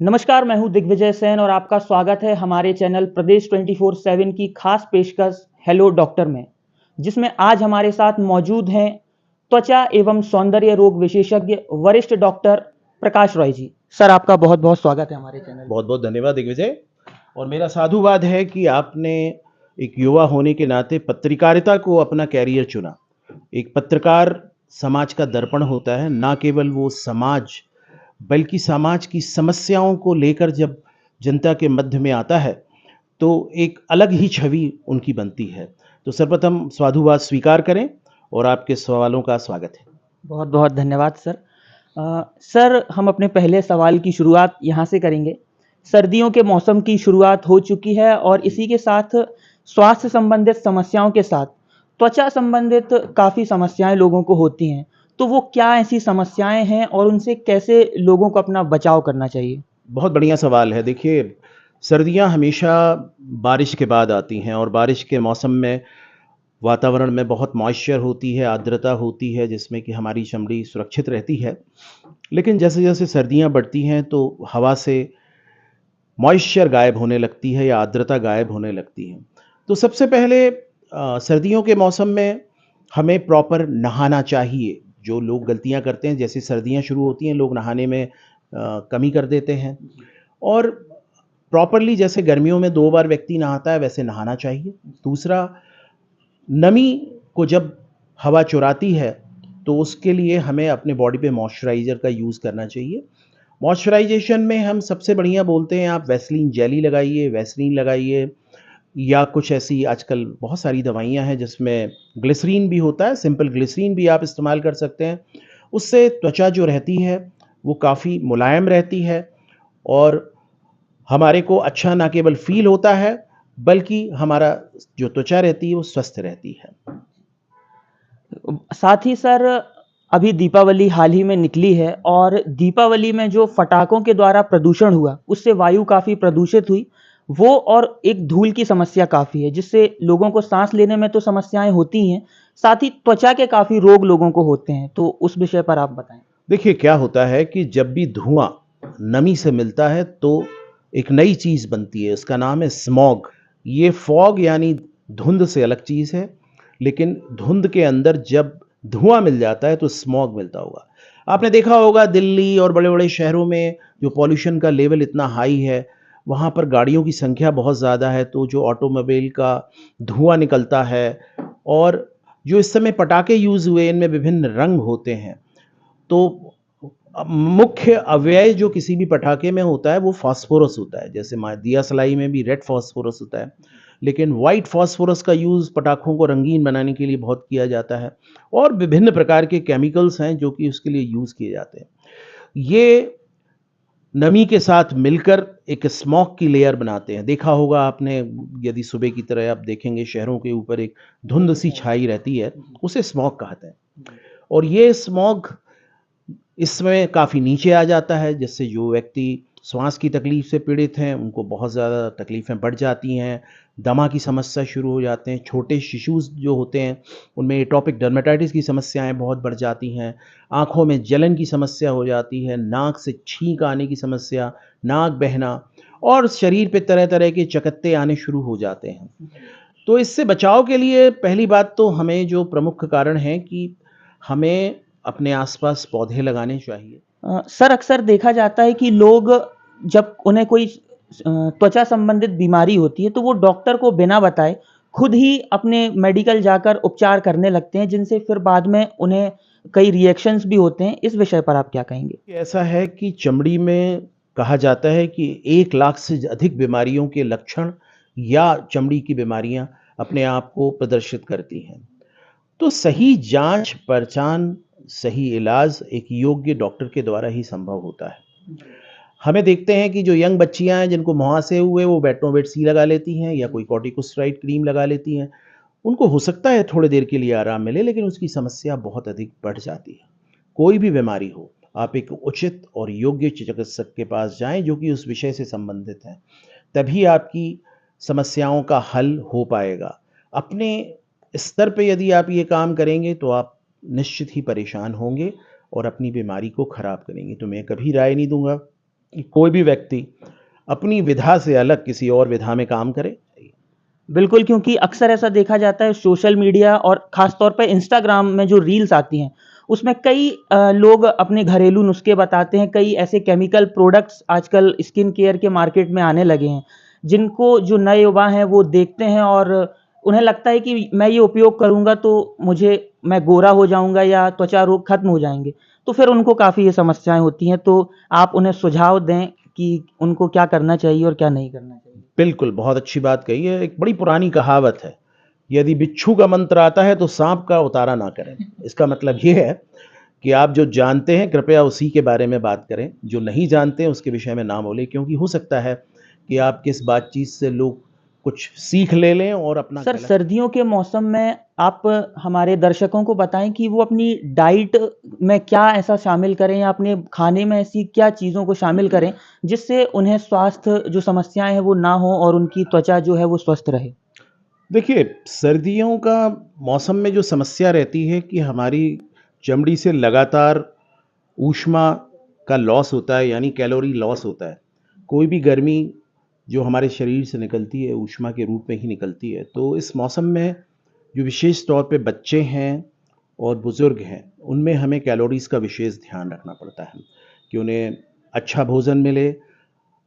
नमस्कार, मैं हूं दिग्विजय सेन और आपका स्वागत है हमारे चैनल प्रदेश 24/7 की खास पेशकश हेलो डॉक्टर में, जिसमें आज हमारे साथ मौजूद हैं त्वचा एवं सौंदर्य रोग विशेषज्ञ वरिष्ठ डॉक्टर प्रकाश रॉय जी। सर, आपका बहुत बहुत स्वागत है हमारे चैनल में। बहुत बहुत धन्यवाद दिग्विजय। और मेरा साधुवाद है कि आपने एक युवा होने के नाते पत्रकारिता को अपना कैरियर चुना। एक पत्रकार समाज का दर्पण होता है, ना केवल वो समाज बल्कि समाज की समस्याओं को लेकर जब जनता के मध्य में आता है तो एक अलग ही छवि उनकी बनती है। तो सर्वप्रथम साधुवाद स्वीकार करें और आपके सवालों का स्वागत है। बहुत बहुत धन्यवाद सर। सर, हम अपने पहले सवाल की शुरुआत यहाँ से करेंगे। सर्दियों के मौसम की शुरुआत हो चुकी है और इसी के साथ स्वास्थ्य संबंधित समस्याओं के साथ त्वचा संबंधित काफ़ी समस्याएं लोगों को होती हैं। तो वो क्या ऐसी समस्याएं हैं और उनसे कैसे लोगों को अपना बचाव करना चाहिए? बहुत बढ़िया सवाल है। देखिए, सर्दियां हमेशा बारिश के बाद आती हैं और बारिश के मौसम में वातावरण में बहुत मॉइस्चर होती है, आर्द्रता होती है, जिसमें कि हमारी चमड़ी सुरक्षित रहती है। लेकिन जैसे-जैसे सर्दियां बढ़ती हैं तो हवा से मॉइस्चर गायब होने लगती है या आर्द्रता गायब होने लगती है। तो सबसे पहले सर्दियों के मौसम में हमें प्रॉपर नहाना चाहिए। जो लोग गलतियां करते हैं, जैसे सर्दियां शुरू होती हैं लोग नहाने में कमी कर देते हैं। और प्रॉपरली जैसे गर्मियों में 2 बार व्यक्ति नहाता है वैसे नहाना चाहिए। दूसरा, नमी को जब हवा चुराती है तो उसके लिए हमें अपने बॉडी पे मॉइस्चराइज़र का यूज़ करना चाहिए। मॉइस्चराइज़ेशन में हम सबसे बढ़िया बोलते हैं आप वैसलीन जेली लगाइए, वैसलीन लगाइए, या कुछ ऐसी आजकल बहुत सारी दवाइयाँ हैं जिसमें ग्लिसरीन भी होता है, सिंपल ग्लिसरीन भी आप इस्तेमाल कर सकते हैं। उससे त्वचा जो रहती है वो काफ़ी मुलायम रहती है और हमारे को अच्छा ना केवल फ़ील होता है बल्कि हमारा जो त्वचा रहती है वो स्वस्थ रहती है। साथ ही सर, अभी दीपावली हाल ही में निकली है और दीपावली में जो पटाखों के द्वारा प्रदूषण हुआ, उससे वायु काफ़ी प्रदूषित हुई। वो और एक धूल की समस्या काफ़ी है, जिससे लोगों को सांस लेने में तो समस्याएं होती हैं, साथ ही त्वचा के काफ़ी रोग लोगों को होते हैं। तो उस विषय पर आप बताएं। देखिए, क्या होता है कि जब भी धुआं नमी से मिलता है तो एक नई चीज़ बनती है, उसका नाम है स्मॉग। ये फॉग यानी धुंध से अलग चीज़ है, लेकिन धुंध के अंदर जब धुआं मिल जाता है तो स्मॉग मिलता होगा। आपने देखा होगा दिल्ली और बड़े-बड़े शहरों में जो पॉल्यूशन का लेवल इतना हाई है, वहाँ पर गाड़ियों की संख्या बहुत ज़्यादा है, तो जो ऑटोमोबाइल का धुआं निकलता है और जो इस समय पटाखे यूज़ हुए इनमें विभिन्न रंग होते हैं। तो मुख्य अव्यय जो किसी भी पटाखे में होता है वो फास्फोरस होता है। जैसे दिया सलाई में भी रेड फास्फोरस होता है, लेकिन वाइट फास्फोरस का यूज़ पटाखों को रंगीन बनाने के लिए बहुत किया जाता है और विभिन्न प्रकार के केमिकल्स हैं जो कि उसके लिए यूज़ किए जाते हैं। ये नमी के साथ मिलकर एक स्मॉग की लेयर बनाते हैं। देखा होगा आपने, यदि सुबह की तरह आप देखेंगे शहरों के ऊपर एक धुंध सी छाई रहती है, उसे स्मॉग कहते हैं। और ये स्मॉग इसमें काफ़ी नीचे आ जाता है, जिससे जो व्यक्ति श्वास की तकलीफ से पीड़ित हैं उनको बहुत ज़्यादा तकलीफ़ें बढ़ जाती हैं, दमा की समस्या शुरू हो जाते हैं। छोटे शिशुज़ जो होते हैं उनमें एटोपिक डर्मेटाइटिस की समस्याएं बहुत बढ़ जाती हैं, आँखों में जलन की समस्या हो जाती है, नाक से छींक आने की समस्या, नाक बहना और शरीर पे तरह तरह के चकत्ते आने शुरू हो जाते हैं। तो इससे बचाव के लिए पहली बात तो हमें जो प्रमुख कारण है कि हमें अपने आसपास पौधे लगाने चाहिए। सर, अक्सर देखा जाता है कि लोग जब उन्हें कोई त्वचा संबंधित बीमारी होती है तो वो डॉक्टर को बिना बताए खुद ही अपने मेडिकल जाकर उपचार करने लगते हैं, जिनसे फिर बाद में उन्हें कई रिएक्शंस भी होते हैं। इस विषय पर आप क्या कहेंगे? ऐसा है कि चमड़ी में कहा जाता है कि 1 लाख से अधिक बीमारियों के लक्षण या चमड़ी की बीमारियां अपने आप को प्रदर्शित करती हैं। तो सही जांच पहचान, सही इलाज एक योग्य डॉक्टर के द्वारा ही संभव होता है। हमें देखते हैं कि जो यंग बच्चियां हैं जिनको मुहासे हुए वो बेटनोवेट सी लगा लेती हैं या कोई कॉर्टिकोस्टेरॉइड क्रीम लगा लेती हैं। उनको हो सकता है थोड़ी देर के लिए आराम मिले, लेकिन उसकी समस्या बहुत अधिक बढ़ जाती है। कोई भी बीमारी हो, आप एक उचित और योग्य चिकित्सक के पास जाएं जो कि उस विषय से संबंधित हैं, तभी आपकी समस्याओं का हल हो पाएगा। अपने स्तर पे यदि आप ये काम करेंगे तो आप निश्चित ही परेशान होंगे और अपनी बीमारी को खराब करेंगे। तो मैं कभी राय नहीं दूंगा कि कोई भी व्यक्ति अपनी विधा से अलग किसी और विधा में काम करे। बिल्कुल, क्योंकि अक्सर ऐसा देखा जाता है सोशल मीडिया और ख़ास तौर पे इंस्टाग्राम में जो रील्स आती हैं, उसमें कई लोग अपने घरेलू नुस्खे बताते हैं, कई ऐसे केमिकल प्रोडक्ट्स आजकल स्किन केयर के मार्केट में आने लगे हैं, जिनको जो नए युवा हैं वो देखते हैं और उन्हें लगता है कि मैं ये उपयोग करूँगा तो मैं गोरा हो जाऊँगा या त्वचा रोग खत्म हो जाएँगे। तो फिर उनको काफ़ी ये समस्याएँ होती हैं, तो आप उन्हें सुझाव दें कि उनको क्या करना चाहिए और क्या नहीं करना चाहिए? बिल्कुल, बहुत अच्छी बात कही है। एक बड़ी पुरानी कहावत है, यदि बिच्छू का मंत्र आता है तो साँप का उतारा ना करें। इसका मतलब ये है कि आप जो जानते हैं कृपया उसी के बारे में बात करें, जो नहीं जानते हैं उसके विषय में ना बोलें, क्योंकि हो सकता है कि आपकी इस बातचीत से लोग कुछ सीख ले लें और अपना सर, गलत। सर्दियों के मौसम में आप हमारे दर्शकों को बताएँ कि वो अपनी डाइट में क्या ऐसा शामिल करें या अपने खाने में ऐसी क्या चीज़ों को शामिल करें, जिससे उन्हें स्वास्थ्य जो समस्याएँ हैं वो ना हो और उनकी त्वचा जो है वो स्वस्थ रहे? देखिए, सर्दियों का मौसम में जो समस्या रहती है कि हमारी चमड़ी से लगातार ऊष्मा का लॉस होता है, यानी कैलोरी लॉस होता है। कोई भी गर्मी जो हमारे शरीर से निकलती है, ऊष्मा के रूप में ही निकलती है। तो इस मौसम में जो विशेष तौर पे बच्चे हैं और बुज़ुर्ग हैं, उनमें हमें कैलोरीज़ का विशेष ध्यान रखना पड़ता है कि उन्हें अच्छा भोजन मिले,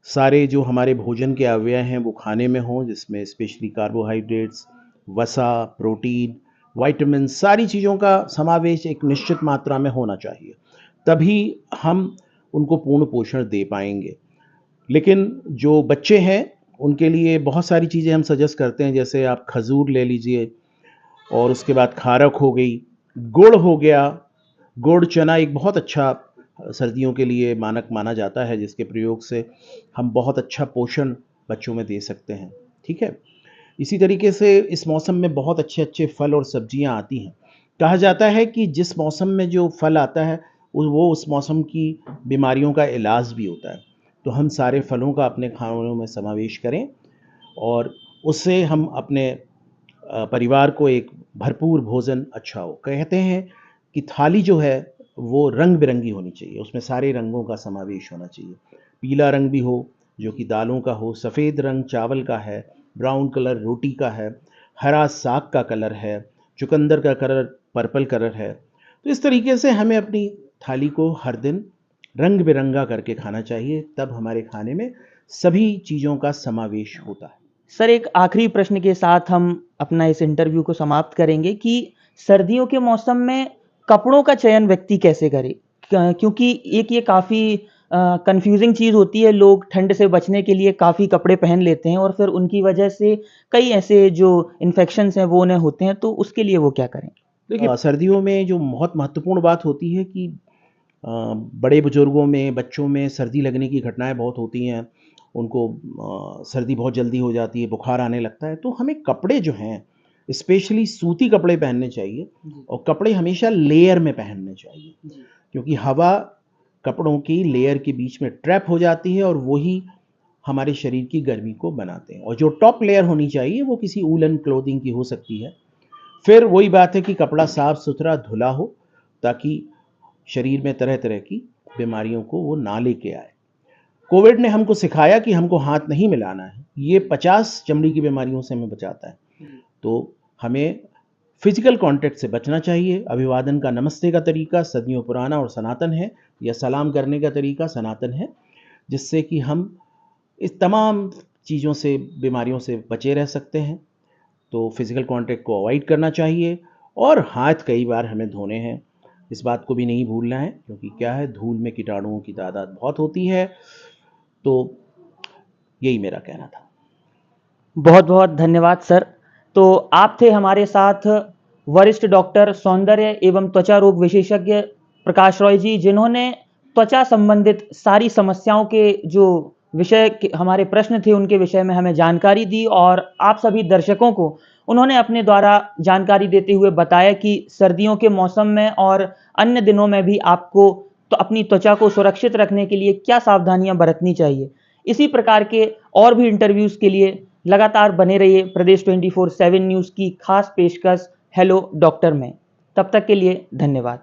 सारे जो हमारे भोजन के अवयव हैं वो खाने में हों, जिसमें स्पेशली कार्बोहाइड्रेट्स, वसा, प्रोटीन, विटामिन, सारी चीज़ों का समावेश एक निश्चित मात्रा में होना चाहिए। तभी हम उनको पूर्ण पोषण दे पाएँगे। लेकिन जो बच्चे हैं, उनके लिए बहुत सारी चीज़ें हम सजेस्ट करते हैं, जैसे आप खजूर ले लीजिए और उसके बाद खारक हो गई, गुड़ हो गया। गुड़ चना एक बहुत अच्छा सर्दियों के लिए मानक माना जाता है, जिसके प्रयोग से हम बहुत अच्छा पोषण बच्चों में दे सकते हैं, ठीक है? इसी तरीके से इस मौसम में बहुत अच्छे-अच्छे फल और सब्जियाँ आती हैं। कहा जाता है कि जिस मौसम में जो फल आता है, वो उस मौसम की बीमारियों का इलाज भी होता है। तो हम सारे फलों का अपने खानों में समावेश करें और उससे हम अपने परिवार को एक भरपूर भोजन अच्छा हो। कहते हैं कि थाली जो है वो रंग-बिरंगी होनी चाहिए, उसमें सारे रंगों का समावेश होना चाहिए। पीला रंग भी हो, जो कि दालों का हो, सफ़ेद रंग चावल का है, ब्राउन कलर रोटी का है, हरा साग का कलर है, चुकंदर का कलर पर्पल कलर है। तो इस तरीके से हमें अपनी थाली को हर दिन रंग-बिरंगा करके खाना चाहिए, तब हमारे खाने में सभी चीज़ों का समावेश होता है। सर, एक आखिरी प्रश्न के साथ हम अपना इस इंटरव्यू को समाप्त करेंगे कि सर्दियों के मौसम में कपड़ों का चयन व्यक्ति कैसे करे? क्योंकि एक ये काफ़ी कन्फ्यूज़िंग चीज़ होती है, लोग ठंड से बचने के लिए काफ़ी कपड़े पहन लेते हैं और फिर उनकी वजह से कई ऐसे जो इन्फेक्शंस हैं वो उन्हें होते हैं, तो उसके लिए वो क्या करें? देखिए, सर्दियों में जो बहुत महत्वपूर्ण बात होती है कि बड़े बुजुर्गों में, बच्चों में सर्दी लगने की घटनाएँ बहुत होती हैं। उनको सर्दी बहुत जल्दी हो जाती है, बुखार आने लगता है। तो हमें कपड़े जो हैं, स्पेशली सूती कपड़े पहनने चाहिए और कपड़े हमेशा लेयर में पहनने चाहिए, क्योंकि हवा कपड़ों की लेयर के बीच में ट्रैप हो जाती है और वही हमारे शरीर की गर्मी को बनाते हैं। और जो टॉप लेयर होनी चाहिए, वो किसी वूलन क्लोथिंग की हो सकती है। फिर वही बात है कि कपड़ा साफ-सुथरा धुला हो, ताकि शरीर में तरह-तरह की बीमारियों को वो ना लेके आए। कोविड ने हमको सिखाया कि हमको हाथ नहीं मिलाना है। ये 50 चमड़ी की बीमारियों से हमें बचाता है। तो हमें फिजिकल कॉन्टैक्ट से बचना चाहिए। अभिवादन का नमस्ते का तरीका सदियों पुराना और सनातन है, या सलाम करने का तरीका सनातन है, जिससे कि हम इस तमाम चीज़ों से, बीमारियों से बचे रह सकते हैं। तो फिजिकल कॉन्टैक्ट को अवॉइड करना चाहिए और हाथ कई बार हमें धोने हैं। इस बात को भी नहीं भूलना है, क्योंकि क्या है, धूल में कीटाणुओं की तादाद बहुत होती है। तो यही मेरा कहना था। बहुत-बहुत धन्यवाद सर। तो आप थे हमारे साथ वरिष्ठ डॉक्टर सौंदर्य एवं त्वचा रोग विशेषज्ञ प्रकाश रॉय जी, जिन्होंने त्वचा संबंधित सारी समस्याओं के जो विषय के हमारे प्रश्न थे उनके विषय में हमें जानकारी दी और आप सभी दर्शकों को उन्होंने अपने द्वारा जानकारी देते हुए बताया कि सर्दियों के मौसम में और अन्य दिनों में भी आपको तो अपनी त्वचा को सुरक्षित रखने के लिए क्या सावधानियां बरतनी चाहिए। इसी प्रकार के और भी इंटरव्यूज़ के लिए लगातार बने रहिए प्रदेश 24/7 न्यूज़ की खास पेशकश हेलो डॉक्टर में। तब तक के लिए धन्यवाद।